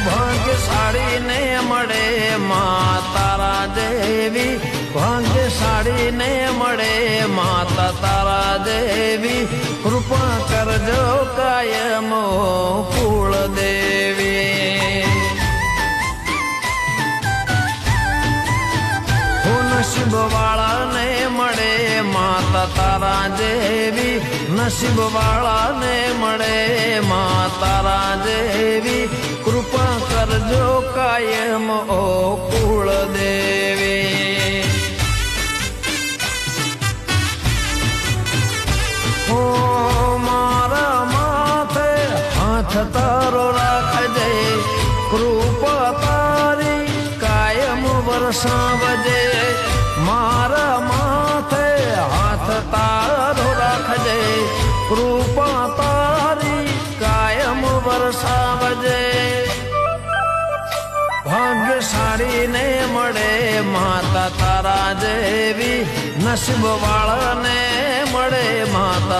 ભાગ્યશાળી ને મળે માં તારા દેવી, ભાગ્યશાળી ને મળે માતા તારા દેવી, કૃપા કરજો કાયમ કુળ દેવી. નસીબ વાળા ને મળે માતા તારા દેવી, નસીબ વાળા ને મળે માં તારા દેવી, કૃપા કરજો કાયમ ઓ કુળ દેવી. ઓ મારા માથે હાથ તારો રાખજે, કૃપા તારી કાયમ વરસાવજે. મારા માથે હાથ તારો રાખજે, કૃપા તારી કાયમ વરસાવજે. ભાગ્યશાળી ને મળે માતા તારા દેવી, નસીબ વાળા ને મળે માતા